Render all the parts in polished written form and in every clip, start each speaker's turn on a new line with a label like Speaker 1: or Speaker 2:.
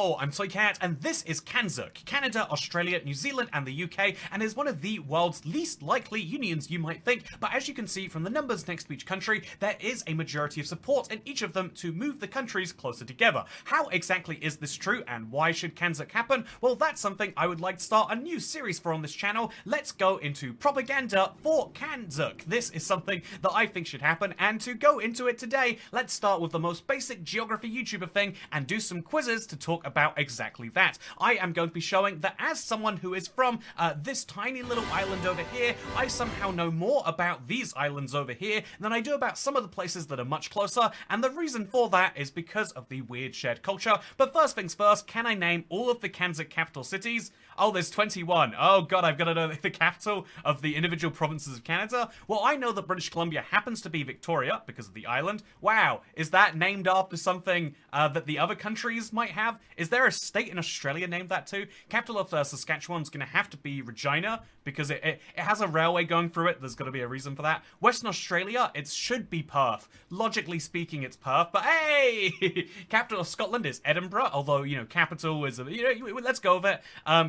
Speaker 1: Hello, I'm Toycat, and this is Canzuk, Canada, Australia, New Zealand, and the UK, and is one of the world's least likely unions you might think, but as you can see from the numbers next to each country, there is a majority of support in each of them to move the countries closer together. How exactly is this true, and why should Canzuk happen? Well, that's something I would like to start a new series for on this channel. Let's go into propaganda for Canzuk. This is something that I think should happen, and to go into it today, let's start with the most basic geography YouTuber thing and do some quizzes to talk about exactly that. I am going to be showing that as someone who is from this tiny little island over here, I somehow know more about these islands over here than I do about some of the places that are much closer, and the reason for that is because of the weird shared culture. But first things first, can I name all of the Canzuk capital cities? Oh, there's 21. Oh god, I've got to know the capital of the individual provinces of Canada. Well, I know that British Columbia happens to be Victoria because of the island. Wow, is that named after something that the other countries might have? Is there a state in Australia named that too? Capital of Saskatchewan's going to have to be Regina because it has a railway going through it. There's got to be a reason for that. Western Australia, it should be Perth. Logically speaking, it's Perth, but hey! Capital of Scotland is Edinburgh, although, you know, capital is, let's go with it.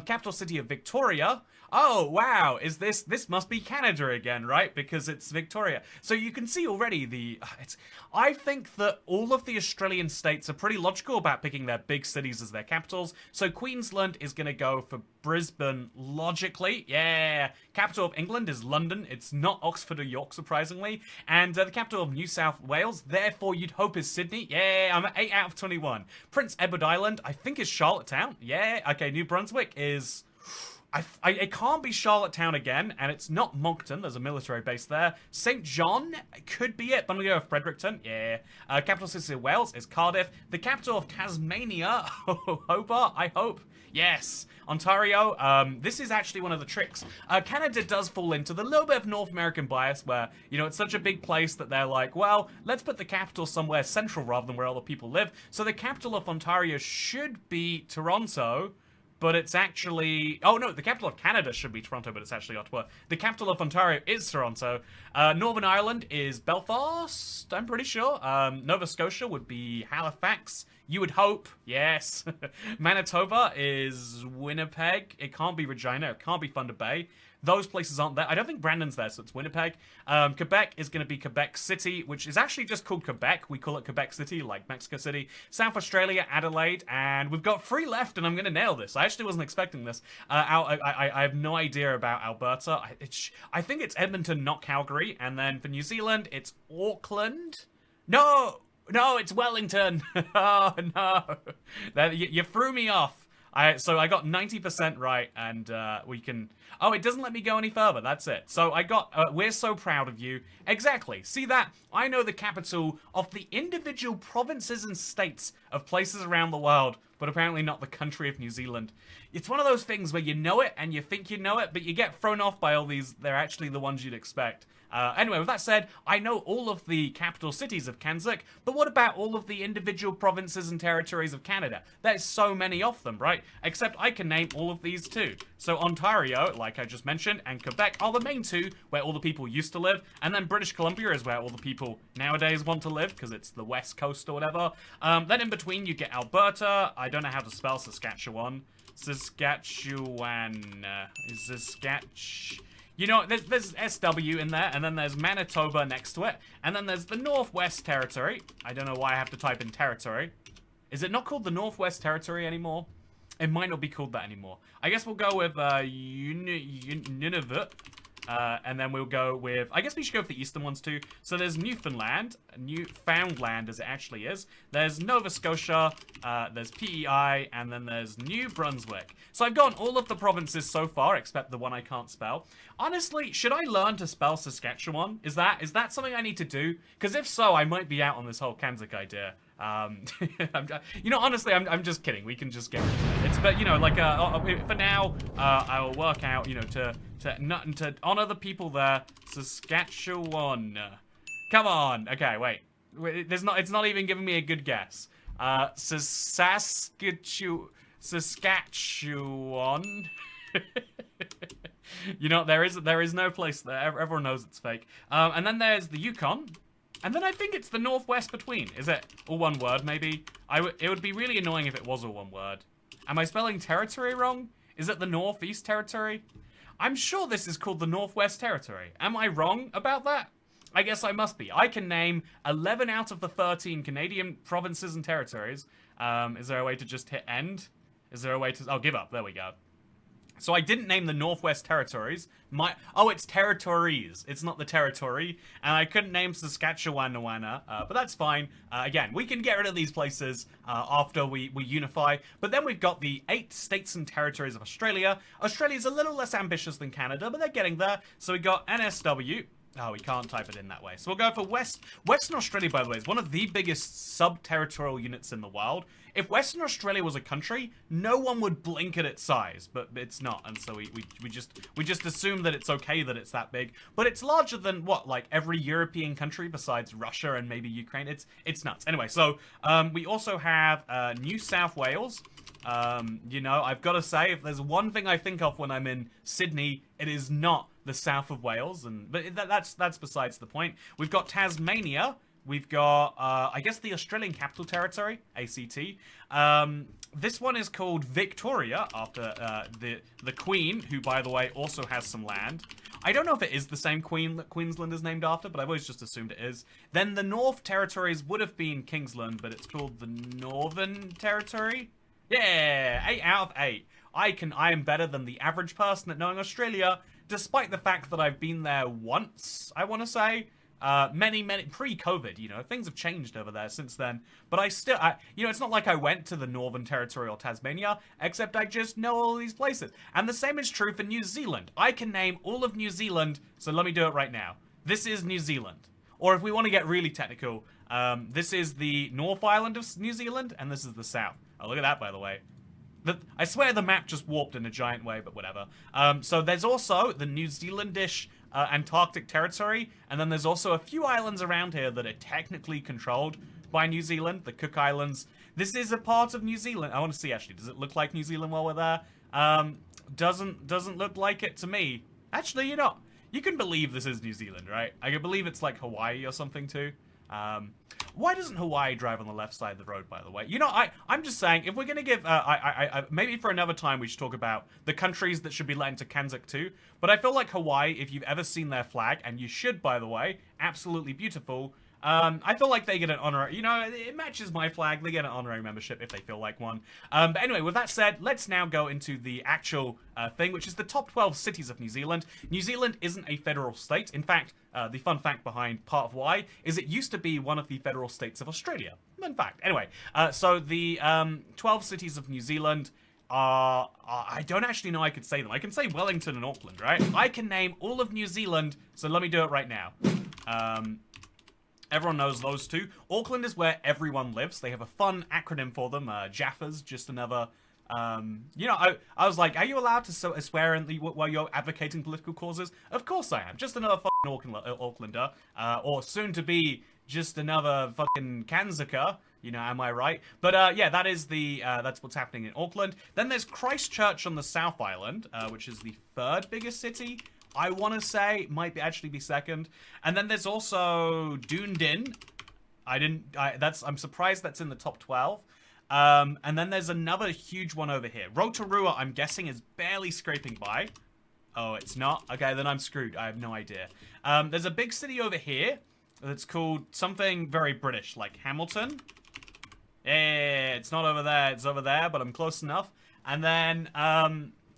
Speaker 1: Capital city of Victoria. Oh, wow, is this must be Canada again, right? Because it's Victoria. So you can see already I think that all of the Australian states are pretty logical about picking their big cities as their capitals. So Queensland is going to go for Brisbane, logically. Yeah. Capital of England is London. It's not Oxford or York, surprisingly. And the capital of New South Wales, therefore you'd hope is Sydney. Yeah, I'm at 8 out of 21. Prince Edward Island, I think is Charlottetown. Yeah, okay, New Brunswick is... it can't be Charlottetown again, and it's not Moncton. There's a military base there. St. John could be it, but I'm going to go with Fredericton. Yeah. Capital city of Wales is Cardiff. The capital of Tasmania, Hobart, I hope. Yes. Ontario, this is actually one of the tricks. Canada does fall into the little bit of North American bias where, you know, it's such a big place that they're like, well, let's put the capital somewhere central rather than where all the people live. So the capital of Ontario should be Toronto. But it's actually... Oh, no, the capital of Canada should be Toronto, but it's actually Ottawa. The capital of Ontario is Toronto. Northern Ireland is Belfast, I'm pretty sure. Nova Scotia would be Halifax. You would hope, yes. Manitoba is Winnipeg. It can't be Regina. It can't be Thunder Bay. Those places aren't there. I don't think Brandon's there, so it's Winnipeg. Quebec is going to be Quebec City, which is actually just called Quebec. We call it Quebec City, like Mexico City. South Australia, Adelaide, and we've got 3 left, and I'm going to nail this. I actually wasn't expecting this. I have no idea about Alberta. I think it's Edmonton, not Calgary. And then for New Zealand, it's Auckland. No, it's Wellington. Oh, no. You threw me off. So I got 90% right, and we can... Oh, it doesn't let me go any further. That's it. So I got... we're so proud of you. Exactly. See that? I know the capital of the individual provinces and states of places around the world, but apparently not the country of New Zealand. It's one of those things where you know it, and you think you know it, but you get thrown off by all these... They're actually the ones you'd expect. Anyway, with that said, I know all of the capital cities of Canzuk, but what about all of the individual provinces and territories of Canada? There's so many of them, right? Except I can name all of these too. So Ontario, like I just mentioned, and Quebec are the main 2 where all the people used to live, and then British Columbia is where all the people nowadays want to live, because it's the west coast or whatever. Then in between you get Alberta. I don't know how to spell Saskatchewan. Saskatchewan. You know, there's SW in there, and then there's Manitoba next to it, and then there's the Northwest Territory. I don't know why I have to type in territory. Is it not called the Northwest Territory anymore? It might not be called that anymore. I guess we'll go with Nunavut. And then we'll go with... I guess we should go with the eastern ones too. So there's Newfoundland as it actually is. There's Nova Scotia, there's PEI, and then there's New Brunswick. So I've gotten all of the provinces so far, except the one I can't spell. Honestly, should I learn to spell Saskatchewan? Is that something I need to do? Because if so, I might be out on this whole Canzuk idea. You know, honestly, I'm just kidding. We can just get rid of it. But you know, like for now, I will work out, you know, to honor the people there. Saskatchewan. Come on. Okay, wait. It's not even giving me a good guess. Saskatchewan. You know, there is no place there. Everyone knows it's fake. And then there's the Yukon. And then I think it's the northwest between. Is it all one word, maybe? It would be really annoying if it was all one word. Am I spelling territory wrong? Is it the Northeast Territory? I'm sure this is called the Northwest Territory. Am I wrong about that? I guess I must be. I can name 11 out of the 13 Canadian provinces and territories. Is there a way to just hit end? Is there a way to... Oh, give up. There we go. So I didn't name the Northwest Territories. Oh, it's territories. It's not the territory. And I couldn't name Saskatchewan, but that's fine. Again, we can get rid of these places after we unify. But then we've got the 8 states and territories of Australia. Australia's a little less ambitious than Canada, but they're getting there. So we got NSW. Oh, we can't type it in that way. So we'll go for Western Australia, by the way, is one of the biggest sub-territorial units in the world. If Western Australia was a country, no one would blink at its size, but it's not. And so we just assume that it's okay that it's that big. But it's larger than, what, like every European country besides Russia and maybe Ukraine? It's nuts. Anyway, so we also have New South Wales. You know, I've got to say, if there's one thing I think of when I'm in Sydney, it is not the south of Wales, but that's besides the point. We've got Tasmania. We've got, I guess, the Australian Capital Territory, ACT. This one is called Victoria, after the Queen, who, by the way, also has some land. I don't know if it is the same Queen that Queensland is named after, but I've always just assumed it is. Then the North Territories would have been Kingsland, but it's called the Northern Territory. Yeah, 8 out of 8. I am better than the average person at knowing Australia, despite the fact that I've been there once, I want to say. Many, pre-COVID, you know, things have changed over there since then. But you know, it's not like I went to the Northern Territory or Tasmania, except I just know all these places. And the same is true for New Zealand. I can name all of New Zealand, so let me do it right now. This is New Zealand. Or if we want to get really technical, this is the North Island of New Zealand, and this is the South. Oh, look at that, by the way. I swear the map just warped in a giant way, but whatever. So there's also the New Zealandish Antarctic territory, and then there's also a few islands around here that are technically controlled by New Zealand, the Cook Islands. This is a part of New Zealand. I want to see, actually, does it look like New Zealand while we're there? Doesn't look like it to me. Actually, you know, you can believe this is New Zealand, right? I can believe it's like Hawaii or something too. Why doesn't Hawaii drive on the left side of the road, by the way? You know, I'm just saying, if we're going to give, maybe for another time we should talk about the countries that should be let into Canzuk too, but I feel like Hawaii, if you've ever seen their flag, and you should, by the way, absolutely beautiful, I feel like they get an honorary, you know, it matches my flag, they get an honorary membership if they feel like one. But anyway, with that said, let's now go into the actual thing, which is the top 12 cities of New Zealand. New Zealand isn't a federal state. In fact, the fun fact behind part of why is it used to be one of the federal states of Australia. Fun fact. Anyway, so the 12 cities of New Zealand are, I don't actually know I could say them. I can say Wellington and Auckland, right? I can name all of New Zealand, so let me do it right now. Everyone knows those two. Auckland is where everyone lives. They have a fun acronym for them. Jaffa's just another... you know, I was like, are you allowed to swear while you're advocating political causes? Of course I am. Just another fucking Aucklander. Or soon to be just another fucking Canzuker. You know, am I right? But yeah, that is that's what's happening in Auckland. Then there's Christchurch on the South Island, which is the 3rd biggest city. I want to say might actually be 2nd. And then there's also Dunedin. I'm surprised that's in the top 12. And then there's another huge one over here. Rotorua, I'm guessing, is barely scraping by. Oh, it's not? Okay, then I'm screwed. I have no idea. There's a big city over here that's called something very British, like Hamilton. Yeah, it's not over there. It's over there, but I'm close enough. And then,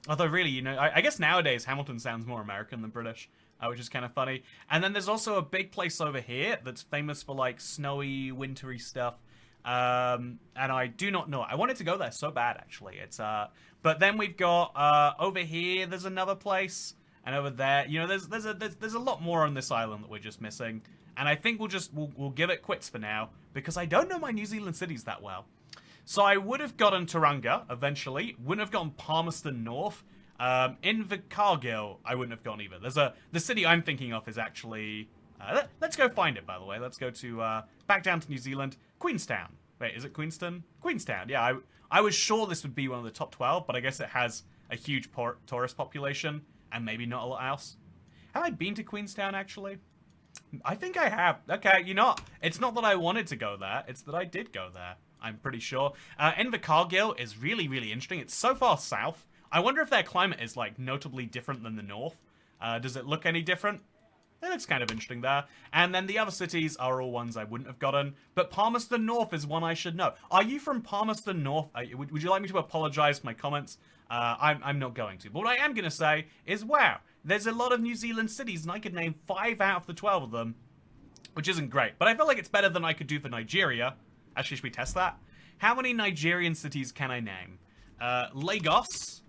Speaker 1: although really, you know, I guess nowadays Hamilton sounds more American than British, which is kind of funny. And then there's also a big place over here that's famous for, like, snowy, wintry stuff. And I do not know. I wanted to go there so bad, actually. It's but then we've got over here. There's another place, and over there, you know, there's a lot more on this island that we're just missing. And I think we'll give it quits for now because I don't know my New Zealand cities that well. So I would have gotten Tauranga eventually. Wouldn't have gotten Palmerston North. Invercargill, I wouldn't have gone either. The city I'm thinking of is actually. Let's go find it, by the way. Let's go to back down to New Zealand. Queenstown. Wait, is it Queenstown? Queenstown, yeah. I was sure this would be one of the top 12, but I guess it has a huge tourist population and maybe not a lot else. Have I been to Queenstown, actually? I think I have. Okay, you know, it's not that I wanted to go there. It's that I did go there. I'm pretty sure. Invercargill is really, really interesting. It's so far south. I wonder if their climate is, like, notably different than the north. Does it look any different? It looks kind of interesting there. And then the other cities are all ones I wouldn't have gotten. But Palmerston North is one I should know. Are you from Palmerston North? Would you like me to apologize for my comments? I'm not going to. But what I am going to say is, wow, there's a lot of New Zealand cities, and I could name 5 out of the 12 of them, which isn't great. But I feel like it's better than I could do for Nigeria. Actually, should we test that? How many Nigerian cities can I name? Lagos.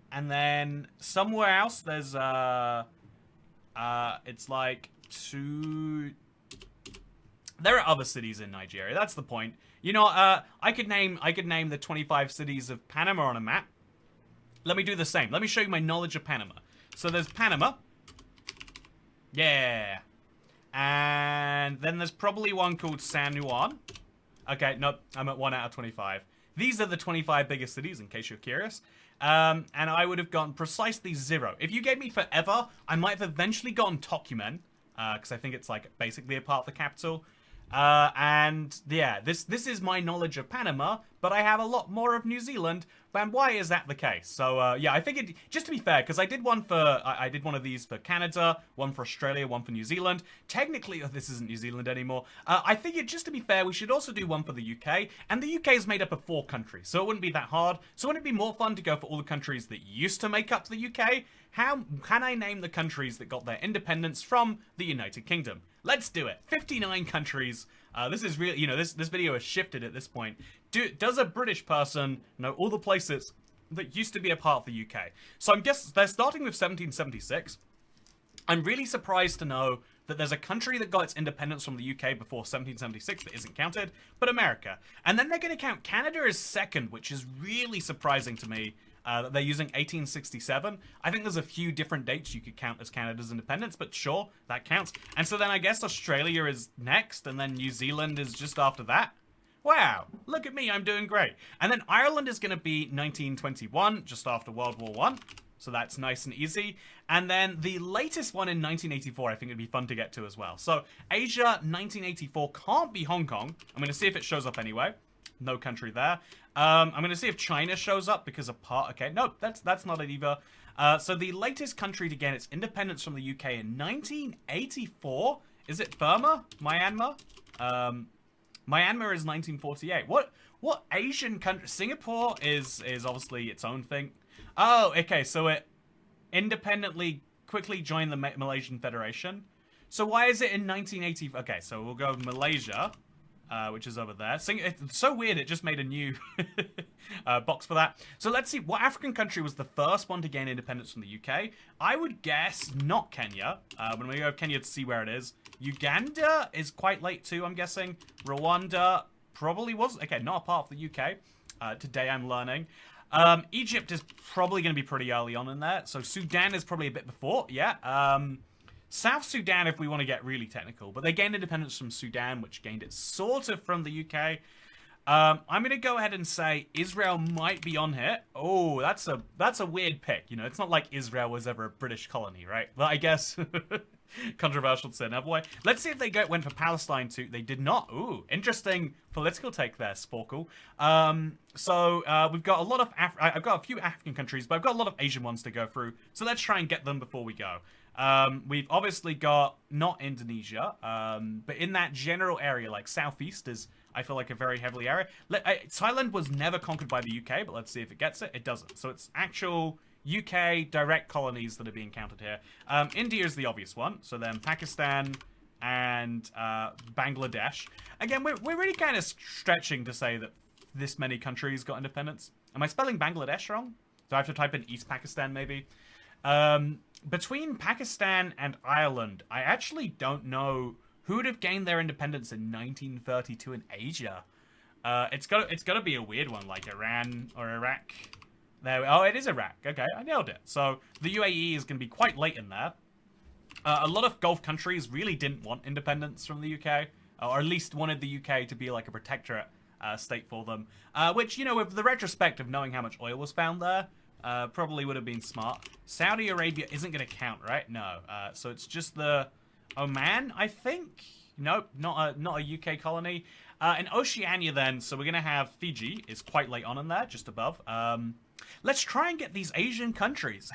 Speaker 1: And then somewhere else, there's, it's like 2... There are other cities in Nigeria. That's the point. You know, I could name the 25 cities of Panama on a map. Let me do the same. Let me show you my knowledge of Panama. So there's Panama. Yeah. And then there's probably one called San Juan. Okay, nope. I'm at 1 out of 25. These are the 25 biggest cities, in case you're curious. And I would have gotten precisely 0. If you gave me forever, I might have eventually gotten Tocumen, because I think it's like basically a part of the capital. And yeah, this is my knowledge of Panama, but I have a lot more of New Zealand. And why is that the case? So yeah, I think just to be fair, because I did one of these for Canada, one for Australia, one for New Zealand. Technically, this isn't New Zealand anymore. I figured just to be fair, we should also do one for the UK, and the UK is made up of 4 countries, so it wouldn't be that hard. So wouldn't it be more fun to go for all the countries that used to make up the UK? How can I name the countries that got their independence from the United Kingdom? Let's do it. 59 countries. This is really, you know, this video has shifted at this point. Does a British person know all the places that used to be a part of the UK? So I'm guessing they're starting with 1776. I'm really surprised to know that there's a country that got its independence from the UK before 1776 that isn't counted, but America. And then they're going to count Canada as second, which is really surprising to me. That they're using 1867. I think there's a few different dates you could count as Canada's independence, but sure, that counts. And so then I guess Australia is next, and then New Zealand is just after that. Wow, look at me, I'm doing great. And then Ireland is going to be 1921, just after World War I. So that's nice and easy. And then the latest one in 1984, I think it'd be fun to get to as well. So Asia, 1984 can't be Hong Kong. I'm going to see if it shows up anyway. No country there. I'm going to see if China shows up because of part... Okay, no, that's not it either. So the latest country to get its independence from the UK in 1984. Is it Burma? Myanmar? Myanmar is 1948. What Asian country? Singapore is obviously its own thing. Oh, okay, so it independently quickly joined the Malaysian Federation. So why is it in 1980? Okay, so we'll go Malaysia. Which is over there. It's so weird, it just made a new box for that. So let's see, what African country was the first one to gain independence from the UK? I would guess not Kenya. When we go Kenya to see where it is. Uganda is quite late too, I'm guessing. Rwanda probably was. Okay, not a part of the UK. Today I'm learning. Egypt is probably going to be pretty early on in there. So Sudan is probably a bit before. Yeah. South Sudan, if we want to get really technical, but they gained independence from Sudan, which gained it sort of from the UK. I'm going to go ahead and say Israel might be on here. Oh, that's a weird pick. You know, it's not like Israel was ever a British colony, right? Well, I guess controversial to say another way. Let's see if they went for Palestine too. They did not. Ooh, interesting political take there, Sporkle. So we've got a lot of I've got a few African countries, but I've got a lot of Asian ones to go through. So let's try and get them before we go. We've obviously got not Indonesia, but in that general area, like southeast is, I feel like, a very heavily area. Thailand was never conquered by the UK, but let's see if it gets it. It doesn't. So it's actual UK direct colonies that are being counted here. India is the obvious one. So then Pakistan and Bangladesh. Again, we're really kind of stretching to say that this many countries got independence. Am I spelling Bangladesh wrong? Do I have to type in East Pakistan maybe? Between Pakistan and Ireland, I actually don't know who would have gained their independence in 1932 in Asia. It's got to be a weird one, like Iran or Iraq. Oh, it is Iraq. Okay, I nailed it. So the UAE is going to be quite late in there. A lot of Gulf countries really didn't want independence from the UK, or at least wanted the UK to be like a protectorate state for them. Which, you know, with the retrospect of knowing how much oil was found there, Probably would have been smart. Saudi Arabia isn't going to count, right? No. So it's just the Oman, I think. Nope, not a UK colony. In Oceania then, so we're going to have Fiji is quite late on in there, just above. Let's try and get these Asian countries.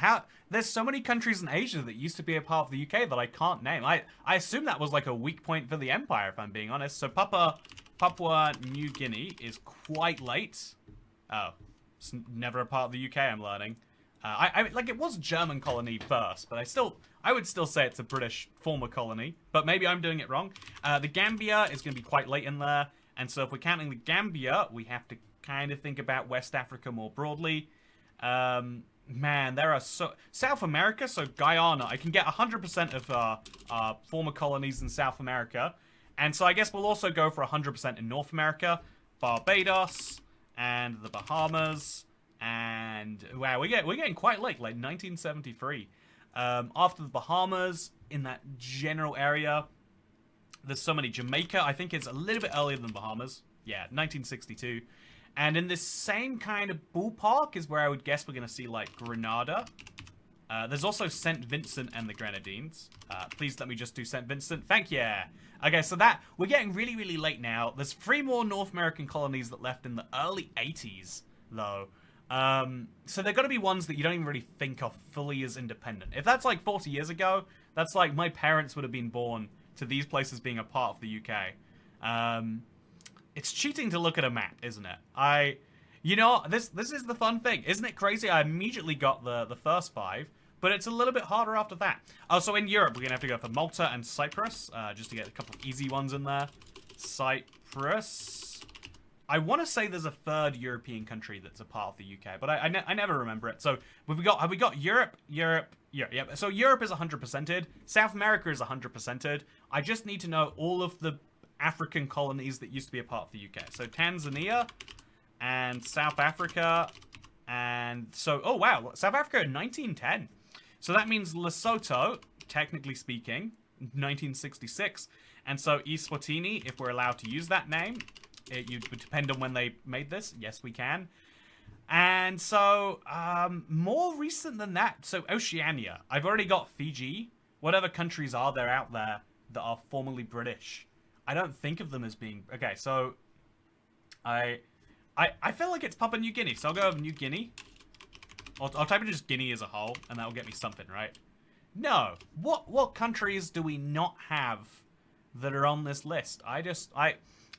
Speaker 1: There's so many countries in Asia that used to be a part of the UK that I can't name. I assume that was like a weak point for the Empire, if I'm being honest. So Papua New Guinea is quite late. Oh, it's never a part of the UK, I'm learning. Like it was a German colony first, but I would still say it's a British former colony, but maybe I'm doing it wrong. The Gambia is going to be quite late in there, and so if we're counting the Gambia, we have to kind of think about West Africa more broadly. Man, there are South America, so Guyana, I can get 100% of former colonies in South America, and so I guess we'll also go for 100% in North America, Barbados, and the Bahamas, and wow, we're getting quite late, like 1973. After the Bahamas, in that general area, there's so many. Jamaica, I think, is a little bit earlier than Bahamas. Yeah, 1962. And in this same kind of ballpark is where I would guess we're going to see, like, Grenada. There's also St. Vincent and the Grenadines. Please let me just do St. Vincent. Thank you. Okay, so we're getting really, really late now. There's 3 more North American colonies that left in the early 80s, though. So they're going to be ones that you don't even really think of fully as independent. If that's like 40 years ago, that's like my parents would have been born to these places being a part of the UK. It's cheating to look at a map, isn't it? You know, this is the fun thing. Isn't it crazy? I immediately got the first 5, but it's a little bit harder after that. Oh, so in Europe, we're going to have to go for Malta and Cyprus, just to get a couple of easy ones in there. Cyprus. I want to say there's a third European country that's a part of the UK, but I never remember it. So have we got Europe? Yeah. So Europe is 100%ed. South America is 100%ed. I just need to know all of the African colonies that used to be a part of the UK. So Tanzania and South Africa, and so, oh wow, South Africa in 1910. So that means Lesotho, technically speaking, 1966. And so Eswatini, if we're allowed to use that name, it would depend on when they made this. Yes, we can. And so, more recent than that, so Oceania. I've already got Fiji. Whatever countries are there out there that are formerly British, I don't think of them as being... Okay, so I feel like it's Papua New Guinea, so I'll go with New Guinea. I'll type in just Guinea as a whole, and that'll get me something, right? No. What countries do we not have that are on this list?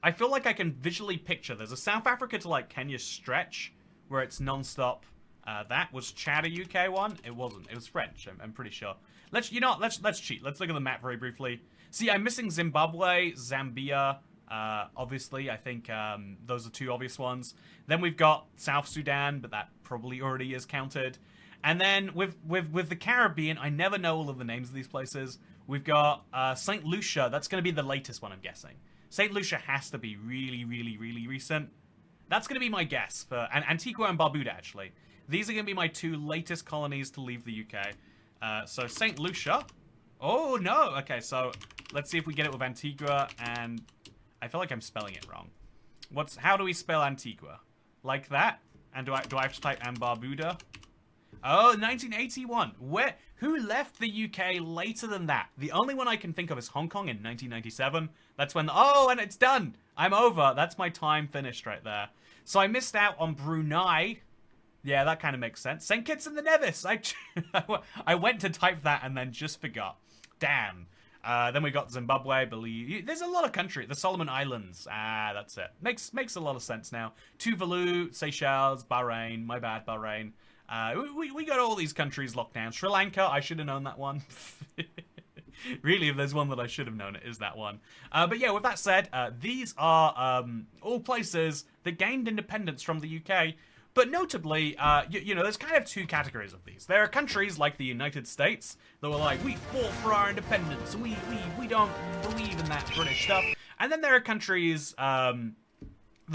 Speaker 1: I feel like I can visually picture. There's a South Africa to, like, Kenya stretch where it's non-stop. That was Chad a UK one? It wasn't. It was French, I'm pretty sure. Let's cheat. Let's look at the map very briefly. See, I'm missing Zimbabwe, Zambia. Obviously, I think those are 2 obvious ones. Then we've got South Sudan, but that probably already is counted. And then with the Caribbean, I never know all of the names of these places. We've got St. Lucia. That's going to be the latest one, I'm guessing. St. Lucia has to be really, really, really recent. That's going to be my guess for... And Antigua and Barbuda, actually. These are going to be my 2 latest colonies to leave the UK. So St. Lucia. Oh, no. Okay, so let's see if we get it with Antigua. And I feel like I'm spelling it wrong. How do we spell Antigua? Like that? And do I have to type and Barbuda? Oh, 1981. Who left the UK later than that? The only one I can think of is Hong Kong in 1997. That's when... Oh, and it's done. I'm over. That's my time finished right there. So I missed out on Brunei. Yeah, that kind of makes sense. St. Kitts and the Nevis. I went to type that and then just forgot. Damn. Then we got Zimbabwe, I believe. There's a lot of country. The Solomon Islands. That's it. Makes a lot of sense now. Tuvalu, Seychelles, Bahrain. My bad, Bahrain. We got all these countries locked down. Sri Lanka, I should have known that one. Really, if there's one that I should have known, it is that one. But yeah, with that said, these are all places that gained independence from the UK. But notably, you know, there's kind of 2 categories of these. There are countries like the United States that were like, we fought for our independence, and we don't believe in that British stuff. And then there are countries that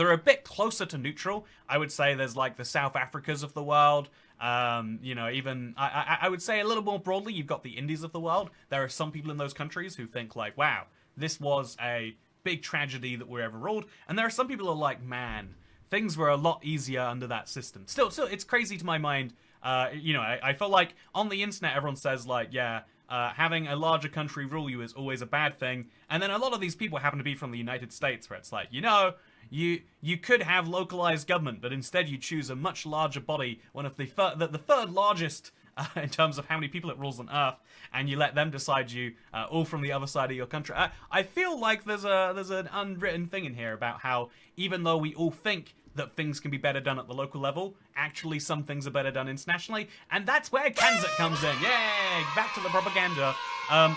Speaker 1: are a bit closer to neutral. I would say there's like the South Africas of the world. You know, even I would say a little more broadly, you've got the Indies of the world. There are some people in those countries who think like, wow, this was a big tragedy that we ever ruled. And there are some people who are like, man, things were a lot easier under that system. Still, it's crazy to my mind. You know, I feel like on the internet everyone says like, yeah, having a larger country rule you is always a bad thing, and then a lot of these people happen to be from the United States, where it's like, you know, you could have localized government, but instead you choose a much larger body, one of the third largest in terms of how many people it rules on Earth, and you let them decide you, all from the other side of your country. I feel like there's an unwritten thing in here about how even though we all think that things can be better done at the local level, actually some things are better done internationally, and that's where Canzuk comes in. Yay! Back to the propaganda.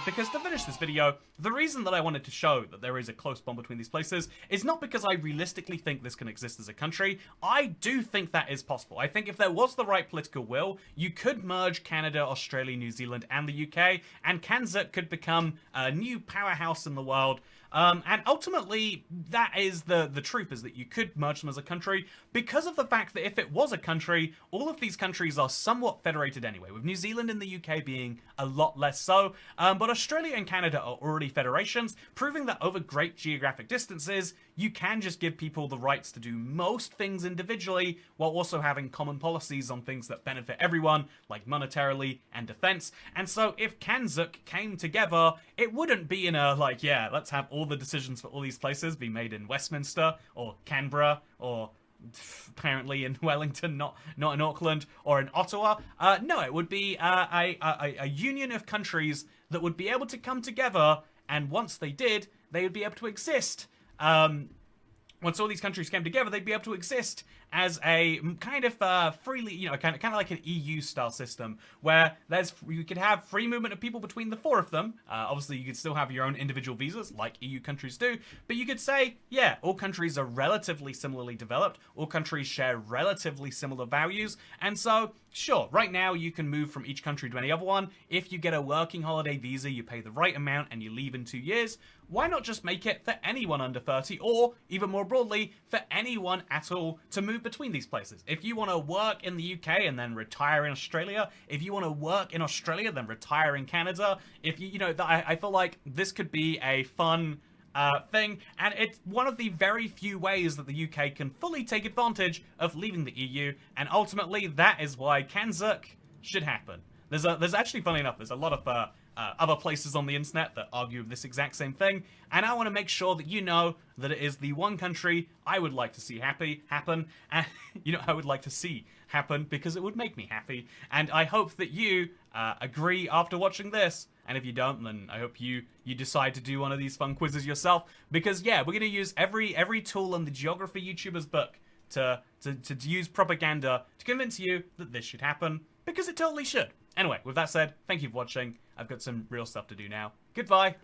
Speaker 1: Because to finish this video, the reason that I wanted to show that there is a close bond between these places is not because I realistically think this can exist as a country. I do think that is possible. I think if there was the right political will, you could merge Canada, Australia, New Zealand, and the UK, and Canzuk could become a new powerhouse in the world. And ultimately, that is the truth, is that you could merge them as a country because of the fact that if it was a country, all of these countries are somewhat federated anyway, with New Zealand and the UK being a lot less so. But Australia and Canada are already federations, proving that over great geographic distances, you can just give people the rights to do most things individually, while also having common policies on things that benefit everyone, like monetarily and defense. And so if Canzuk came together, it wouldn't be in a, like, yeah, let's have all the decisions for all these places be made in Westminster, or Canberra, or apparently in Wellington, not in Auckland, or in Ottawa. No, it would be a union of countries that would be able to come together, and once they did, they would be able to exist. Once all these countries came together, they'd be able to exist as a kind of freely, you know, kind of like an EU-style system, where you could have free movement of people between the four of them. Obviously, you could still have your own individual visas, like EU countries do, but you could say, yeah, all countries are relatively similarly developed, all countries share relatively similar values, and so, sure, right now you can move from each country to any other one. If you get a working holiday visa, you pay the right amount and you leave in 2 years. Why not just make it for anyone under 30, or even more broadly, for anyone at all to move between these places? If you want to work in the UK and then retire in Australia, if you want to work in Australia then retire in Canada, if you know, I feel like this could be a fun thing, and it's one of the very few ways that the UK can fully take advantage of leaving the EU, and ultimately that is why Canzuk should happen. There's actually, funny enough, there's a lot of other places on the internet that argue this exact same thing, and I want to make sure that you know that it is the one country I would like to see happen, and you know, I would like to see happen because it would make me happy, and I hope that you agree after watching this. And if you don't, then I hope you decide to do one of these fun quizzes yourself, because yeah, we're gonna use every tool in the geography YouTuber's book to use propaganda to convince you that this should happen, because it totally should. Anyway, with that said, thank you for watching. I've got some real stuff to do now. Goodbye.